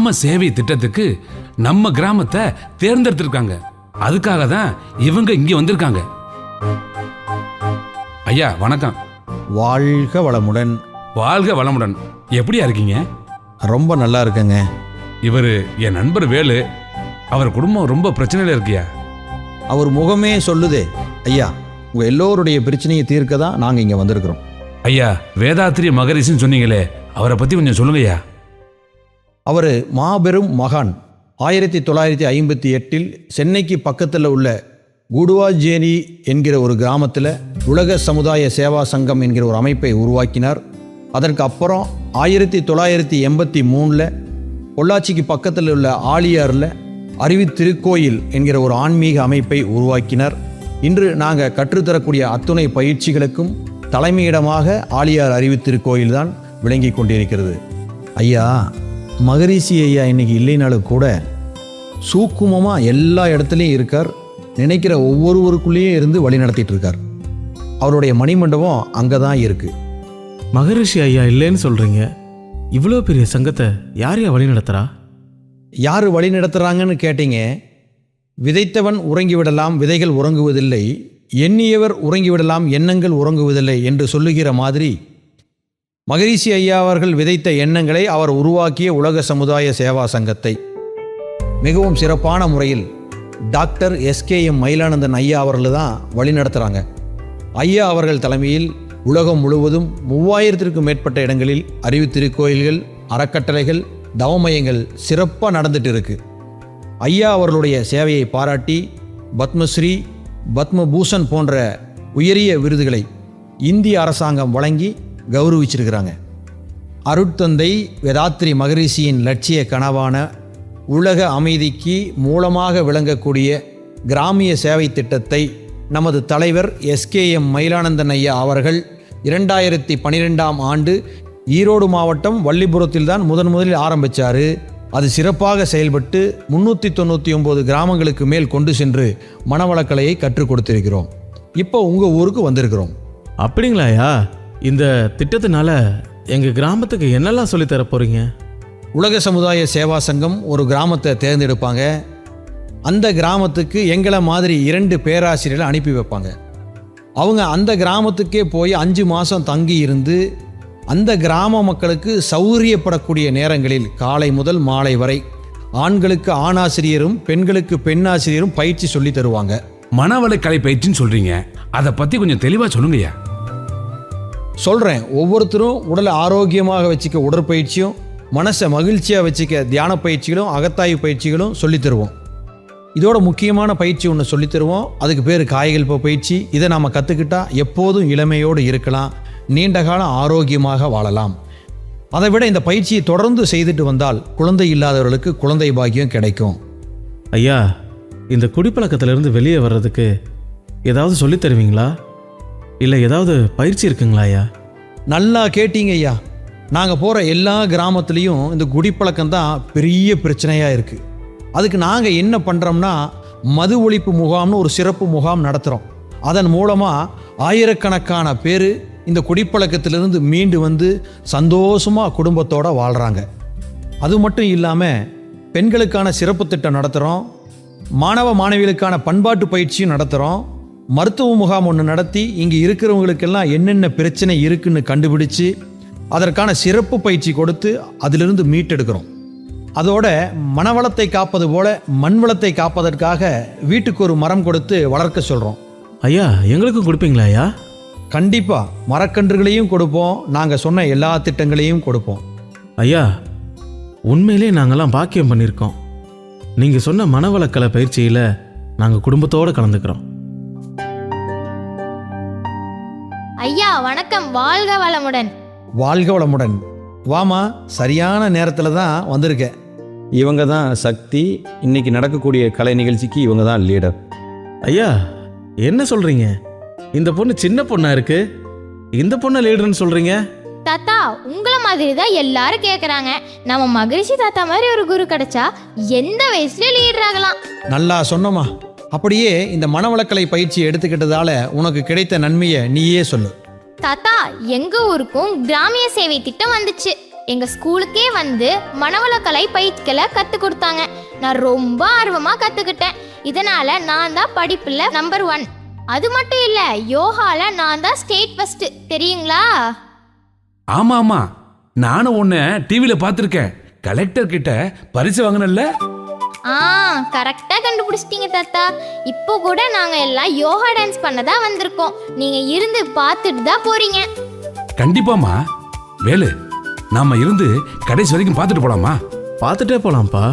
கிராம சேவை திட்டத்துக்கு நம்ம கிராமத்தை தேர்ந்தெடுத்திருக்காங்க. அதுக்காக தான் இவங்க இங்க வந்திருக்காங்க. ஐயா வணக்கம். வாழ்க வளமுடன். வாழ்க வளமுடன். எப்படியா இருக்கீங்க? ரொம்ப நல்லா இருக்கேங்க. இவரு என் நண்பர் வேலு. அவர் குடும்பம் ரொம்ப பிரச்சனையில இருக்கியா? அவர் முகமே சொல்லுதே. ஐயா, உங்க எல்லோருடைய பிரச்சனையை தீர்க்க தான் நாங்க இங்க வந்திருக்கிறோம். ஐயா, வேதாத்திரி மகரிஷின்னு சொன்னீங்களே, அவரை பத்தி கொஞ்சம் சொல்லுங்கய்யா. அவர் மாபெரும் மகான். 1958 சென்னைக்கு பக்கத்தில் உள்ள குடுவாஜேரி என்கிற ஒரு கிராமத்தில் உலக சமுதாய சேவா சங்கம் என்கிற ஒரு அமைப்பை உருவாக்கினார். அதற்கு அப்புறம் 1983 பொள்ளாச்சிக்கு பக்கத்தில் உள்ள ஆழியாரில் அறிவு திருக்கோயில் என்கிற ஒரு ஆன்மீக அமைப்பை உருவாக்கினார். இன்று நாங்கள் கற்றுத்தரக்கூடிய அத்துணை பயிற்சிகளுக்கும் தலைமையிடமாக ஆழியார் அறிவு திருக்கோயில் தான் விளங்கி கொண்டிருக்கிறது. ஐயா, மகரிஷி ஐயா இன்னைக்கு இல்லைனாலும் கூட சூக்குமமாக எல்லா இடத்துலையும் இருக்கார். நினைக்கிற ஒவ்வொருவருக்குள்ளேயும் இருந்து வழி நடத்திட்டு இருக்கார். அவருடைய மணிமண்டபம் அங்கே தான் இருக்கு. மகரிஷி ஐயா இல்லைன்னு சொல்றீங்க. இவ்வளோ பெரிய சங்கத்தை யார் வழி நடத்துறா? யார் வழி நடத்துகிறாங்கன்னு கேட்டீங்க. விதைத்தவன் உறங்கிவிடலாம், விதைகள் உறங்குவதில்லை. எண்ணியவர் உறங்கிவிடலாம், எண்ணங்கள் உறங்குவதில்லை என்று சொல்லுகிற மாதிரி மகரிஷி ஐயா அவர்கள் விதைத்த எண்ணங்களை அவர் உருவாக்கிய உலக சமுதாய சேவா சங்கத்தை மிகவும் சிறப்பான முறையில் டாக்டர் SKM மயிலானந்தன் ஐயா அவர்கள் தான் வழி நடத்துகிறாங்க. ஐயா அவர்கள் தலைமையில் உலகம் முழுவதும் 3000க்கும் மேற்பட்ட இடங்களில் அறிவு திருக்கோயில்கள், அறக்கட்டளைகள், தவமயங்கள் சிறப்பாக நடந்துட்டு இருக்கு. ஐயா அவர்களுடைய சேவையை பாராட்டி பத்மஸ்ரீ, பத்மபூஷன் போன்ற உயரிய விருதுகளை இந்திய அரசாங்கம் வழங்கி கௌரவிச்சிருக்கிறாங்க. அருட்தந்தை வேதாத்திரி மகரிஷியின் லட்சிய கனவான உலக அமைதிக்கு மூலமாக விளங்கக்கூடிய கிராமிய சேவை திட்டத்தை நமது தலைவர் SKM மயிலானந்தன் ஐயா அவர்கள் 2012ஆம் ஆண்டு ஈரோடு மாவட்டம் வள்ளிபுரத்தில் தான் முதலில் ஆரம்பித்தார். அது சிறப்பாக செயல்பட்டு 399 கிராமங்களுக்கு மேல் கொண்டு சென்று மனவளக்கலையை கற்றுக் கொடுத்திருக்கிறோம். இப்போ உங்கள் ஊருக்கு வந்திருக்கிறோம். அப்படிங்களாயா? இந்த திட்டத்தினால எங்கள் கிராமத்துக்கு என்னெல்லாம் சொல்லித்தர போகிறீங்க? உலக சமுதாய சேவா சங்கம் ஒரு கிராமத்தை தேர்ந்தெடுப்பாங்க. அந்த கிராமத்துக்கு எங்களை மாதிரி 2 பேராசிரியர்களை அனுப்பி வைப்பாங்க. அவங்க அந்த கிராமத்துக்கே போய் 5 மாதம் தங்கி இருந்து அந்த கிராம மக்களுக்கு சௌகரியப்படக்கூடிய நேரங்களில் காலை முதல் மாலை வரை ஆண்களுக்கு ஆணாசிரியரும் பெண்களுக்கு பெண்ணாசிரியரும் பயிற்சி சொல்லி தருவாங்க. மனவளக்கலை பயிற்சின்னு சொல்றீங்க, அதை பத்தி கொஞ்சம் தெளிவா சொல்லுங்கய்யா. சொல்கிறேன். ஒவ்வொருத்தரும் உடலை ஆரோக்கியமாக வச்சுக்க உடற்பயிற்சியும், மனசை மகிழ்ச்சியாக வச்சுக்க தியான பயிற்சிகளும், அகத்தாய்வு பயிற்சிகளும் சொல்லித்தருவோம். இதோட முக்கியமான பயிற்சி ஒன்று சொல்லித்தருவோம். அதுக்கு பேர் காயகல்ப பயிற்சி. இதை நாம் கற்றுக்கிட்டா எப்போதும் இளமையோடு இருக்கலாம், நீண்ட காலம் ஆரோக்கியமாக வாழலாம். அதை விட இந்த பயிற்சியை தொடர்ந்து செய்துட்டு வந்தால் குழந்தை இல்லாதவர்களுக்கு குழந்தை பாக்கியம் கிடைக்கும். ஐயா, இந்த குடிப்பழக்கத்திலிருந்து வெளியே வர்றதுக்கு ஏதாவது சொல்லித் தருவீங்களா? இல்லை ஏதாவது பயிற்சி இருக்குங்களா ஐயா? நல்லா கேட்டீங்க ஐயா. நாங்கள் போகிற எல்லா கிராமத்துலேயும் இந்த குடிப்பழக்கம் தான் பெரிய பிரச்சனையாக இருக்குது. அதுக்கு நாங்கள் என்ன பண்ணுறோம்னா, மது ஒழிப்பு முகாம்னு ஒரு சிறப்பு முகாம் நடத்துகிறோம். அதன் மூலமாக ஆயிரக்கணக்கான பேர் இந்த குடிப்பழக்கத்திலிருந்து மீண்டு வந்து சந்தோஷமாக குடும்பத்தோடு வாழ்கிறாங்க. அது மட்டும் இல்லாமல் பெண்களுக்கான சிறப்பு திட்டம் நடத்துகிறோம். மாணவ மாணவிகளுக்கான பண்பாட்டு பயிற்சியும் நடத்துகிறோம். மருத்துவ முகாம் ஒன்று நடத்தி இங்கே இருக்கிறவங்களுக்கெல்லாம் என்னென்ன பிரச்சனை இருக்குன்னு கண்டுபிடிச்சு அதற்கான சிறப்பு பயிற்சி கொடுத்து அதிலிருந்து மீட்டெடுக்கிறோம். அதோட மனவளத்தை காப்பது போல மண்வளத்தை காப்பதற்காக வீட்டுக்கு ஒரு மரம் கொடுத்து வளர்க்க சொல்கிறோம். ஐயா, எங்களுக்கும் கொடுப்பீங்களா ஐயா? கண்டிப்பாக மரக்கன்றுகளையும் கொடுப்போம். நாங்கள் சொன்ன எல்லா திட்டங்களையும் கொடுப்போம். ஐயா, உண்மையிலே நாங்கள்லாம் பாக்கியம் பண்ணியிருக்கோம். நீங்கள் சொன்ன மனவளக்கலை பயிற்சியில் நாங்கள் குடும்பத்தோடு கலந்துக்கிறோம். ஐயா வணக்கம். வாழ்க வளமுடன். வாழ்க வளமுடன். வாமா, சரியான நேரத்தில் தான் வந்திருக்க. இவங்க தான் சக்தி. இன்னைக்கு நடக்கக்கூடிய கலை நிகழ்ச்சிக்கு இவங்க தான் லீடர். ஐயா, என்ன சொல்கிறீங்க? இந்த பொண்ணு சின்ன பொண்ணா இருக்கு, இந்த பொண்ணை லீடர்னு சொல்கிறீங்க? தாத்தா, உங்களை மாதிரி தான் எல்லாரும் கேட்குறாங்க. நம்ம மகரிஷி தாத்தா மாதிரி ஒரு குரு கிடைச்சா எந்த வயசுலயும் லீடர் ஆகலாம். நல்லா சொன்னமா. அப்படியே இந்த மனவளக்கலை பயிற்சி எடுத்துக்கிட்டதால உனக்கு கிடைத்த நன்மையை நீயே சொல்லு. தாத்தா, எங்க ஊருக்கும் கிராமிய சேவை திட்டம் வந்துச்சு. எங்க ஸ்கூலுக்கே வந்து மனவளக்கலை பயிற்சிகளை கத்து கொடுத்தாங்க. நான் ரொம்ப ஆர்வமா கத்துக்கிட்டேன். இதனால நான் தான் படிப்புல நம்பர் 1. அது மட்டும் இல்ல, யோகால நான் தான் ஸ்டேட் ஃபர்ஸ்ட், தெரியுங்களா? ஆமா ஆமா, நானும் உன்னை டிவியில பார்த்திருக்கேன். கலெக்டர் கிட்ட பரிசு வாங்கினல்ல? கரெக்டா கண்டுபிடிச்சிட்டீங்க தாத்தா. இப்போ கூட நாங்க எல்லாம் யோகா டான்ஸ் பண்ணதான் வந்திருக்கோம். நீங்க இருந்து பார்த்துட்டு தான் போறீங்க. கண்டிப்பாமா. வேலு, நாம இருந்து கடைசி வரைக்கும் பார்த்துட்டு போலாமா? பார்த்துட்டே போலாம்ப்பா.